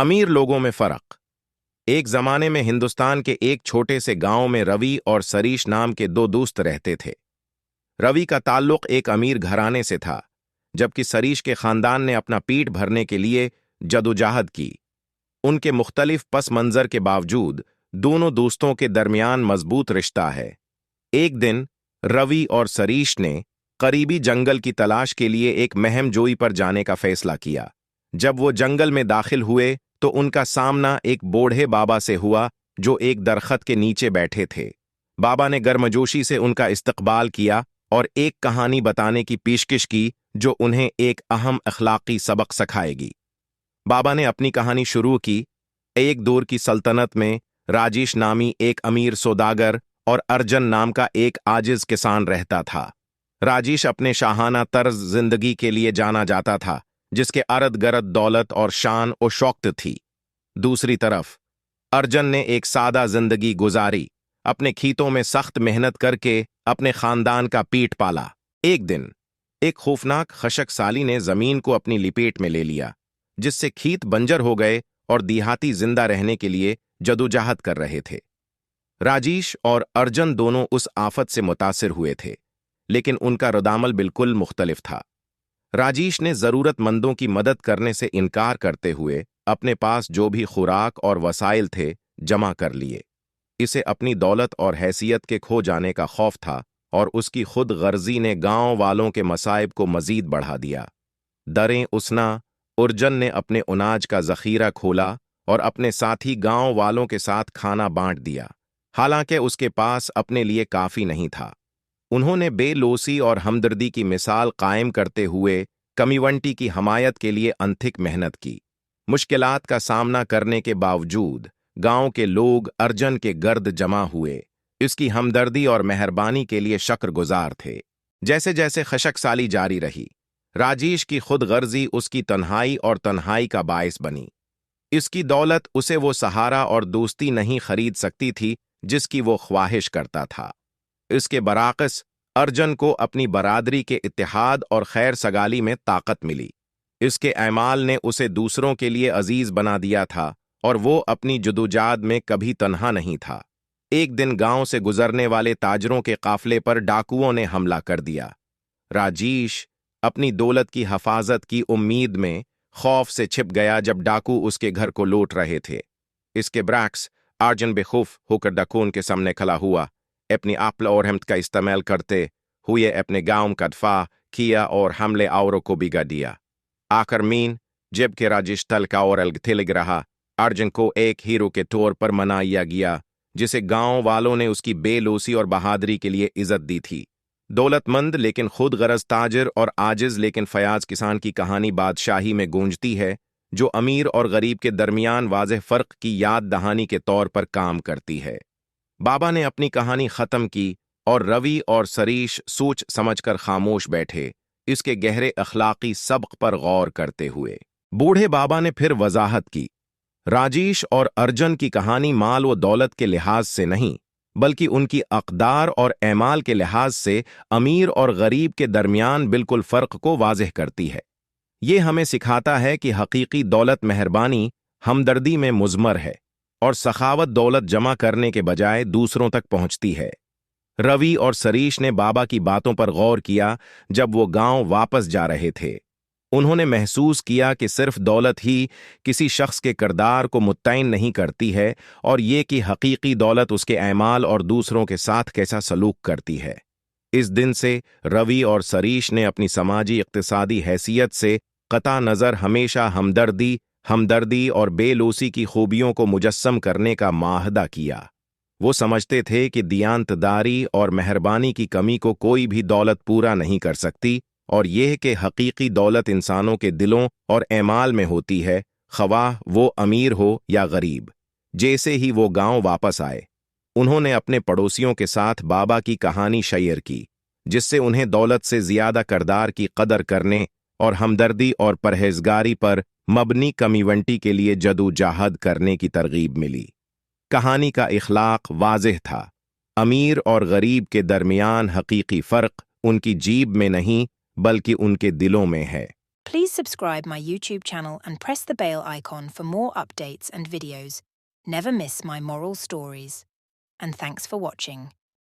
अमीर लोगों में फर्क। एक जमाने में हिंदुस्तान के एक छोटे से गांव में रवि और सरीश नाम के दो दोस्त रहते थे। रवि का ताल्लुक एक अमीर घराने से था, जबकि सरीश के खानदान ने अपना पीठ भरने के लिए जदोजहद की। उनके मुख्तलिफ पस मंजर के बावजूद दोनों दोस्तों के दरमियान मजबूत रिश्ता है। एक दिन रवि और सरीश ने करीबी जंगल की तलाश के लिए एक महम जोई पर जाने का फैसला किया। जब वो जंगल में दाखिल हुए तो उनका सामना एक बूढ़े बाबा से हुआ जो एक दरख्त के नीचे बैठे थे। बाबा ने गर्मजोशी से उनका इस्तकबाल किया और एक कहानी बताने की पेशकश की जो उन्हें एक अहम अखलाकी सबक सिखाएगी। बाबा ने अपनी कहानी शुरू की। एक दौर की सल्तनत में राजेश नामी एक अमीर सौदागर और अर्जन नाम का एक आजिज किसान रहता था। राजेश अपने शाहाना तर्ज जिंदगी के लिए जाना जाता था, जिसके अरद गरद दौलत और शान और शौकत थी। दूसरी तरफ अर्जन ने एक सादा जिंदगी गुजारी, अपने खेतों में सख्त मेहनत करके अपने खानदान का पीठ पाला। एक दिन एक खौफनाक खशक साली ने जमीन को अपनी लिपेट में ले लिया, जिससे खेत बंजर हो गए और देहाती जिंदा रहने के लिए जदोजहद कर रहे थे। राजेश और अर्जन दोनों उस आफत से मुतासिर हुए थे, लेकिन उनका रद्दामल बिल्कुल मुख्तलिफ था। राजेश ने जरूरतमंदों की मदद करने से इनकार करते हुए अपने पास जो भी खुराक और वसाइल थे जमा कर लिए। इसे अपनी दौलत और हैसियत के खो जाने का खौफ था और उसकी खुद गर्जी ने गांव वालों के मसाइब को मजीद बढ़ा दिया। दरें उसना अर्जन ने अपने अनाज का जखीरा खोला और अपने साथी गांव वालों के साथ खाना बांट दिया, हालांकि उसके पास अपने लिए काफी नहीं था। उन्होंने बेलोसी और हमदर्दी की मिसाल कायम करते हुए कमीवंटी की हमायत के लिए अनथिक मेहनत की। मुश्किलात का सामना करने के बावजूद गांव के लोग अर्जन के गर्द जमा हुए, इसकी हमदर्दी और मेहरबानी के लिए शुक्रगुजार थे। जैसे जैसे खशक साली जारी रही, राजेश की खुद गर्जी उसकी तन्हाई और तन्हाई का बायस बनी। इसकी दौलत उसे वो सहारा और दोस्ती नहीं खरीद सकती थी जिसकी वो ख्वाहिश करता था। इसके बराकस अर्जन को अपनी बरादरी के इत्तेहाद और खैर सगाली में ताकत मिली। इसके ऐमाल ने उसे दूसरों के लिए अजीज बना दिया था और वो अपनी जदोजहद में कभी तन्हा नहीं था। एक दिन गांव से गुजरने वाले ताजरों के काफले पर डाकुओं ने हमला कर दिया। राजेश अपनी दौलत की हफाजत की उम्मीद में खौफ से छिप गया जब डाकू उसके घर को लूट रहे थे। इसके बरअक्स अर्जन बेखौफ होकर डाकुओं के सामने खड़ा हुआ, अपनी अक्ल और हिम्मत का इस्तेमाल करते हुए अपने गांव का दफा किया और हमले आवरों को बिगा दिया। आखिर मीन जबकि राजेश तलका और थिलग रहा, अर्जन को एक हीरो के तौर पर मनाया गया, जिसे गांव वालों ने उसकी बेलोसी और बहादुरी के लिए इज्जत दी थी। दौलतमंद लेकिन खुद गरज ताजिर और आजिज लेकिन फयाज किसान की कहानी बादशाही में गूंजती है, जो अमीर और गरीब के दरमियान वाज़ेह फ़र्क की याद दहानी के तौर पर काम करती है। बाबा ने अपनी कहानी ख़त्म की और रवि और सरीश सोच समझकर खामोश बैठे, इसके गहरे अखलाकी सबक पर गौर करते हुए। बूढ़े बाबा ने फिर वजाहत की, राजेश और अर्जन की कहानी माल व दौलत के लिहाज से नहीं, बल्कि उनकी अक़दार और ऐमाल के लिहाज से अमीर और गरीब के दरमियान बिल्कुल फ़र्क को वाज़ेह करती है। ये हमें सिखाता है कि हकीकी दौलत मेहरबानी, हमदर्दी में मुज़मर है और सखावत दौलत जमा करने के बजाय दूसरों तक पहुंचती है। रवि और सरीश ने बाबा की बातों पर गौर किया जब वो गांव वापस जा रहे थे। उन्होंने महसूस किया कि सिर्फ दौलत ही किसी शख्स के किरदार को मुत्तयन नहीं करती है, और ये कि हकीकी दौलत उसके ऐमाल और दूसरों के साथ कैसा सलूक करती है। इस दिन से रवि और सरीश ने अपनी समाजी इक्तिसादी हैसियत से कता नज़र हमेशा हमदर्दी और बेलोसी की खूबियों को मुजस्सम करने का माहदा किया। वो समझते थे कि दियानतदारी और मेहरबानी की कमी को कोई भी दौलत पूरा नहीं कर सकती, और यह कि हकीकी दौलत इंसानों के दिलों और ऐमाल में होती है, ख्वाह वो अमीर हो या गरीब। जैसे ही वो गांव वापस आए, उन्होंने अपने पड़ोसियों के साथ बाबा की कहानी शेयर की, जिससे उन्हें दौलत से ज्यादा किरदार की कदर करने और हमदर्दी और परहेजगारी पर मबनी कमीवंटी के लिए जदोजहद करने की तरगीब मिली। कहानी का इखलाक वाज़ेह था, अमीर और गरीब के दरमियान हकीकी फ़र्क उनकी जीब में नहीं बल्कि उनके दिलों में है। Please subscribe my YouTube channel and press the bell icon for more updates and videos. Never miss my moral stories. And thanks for watching.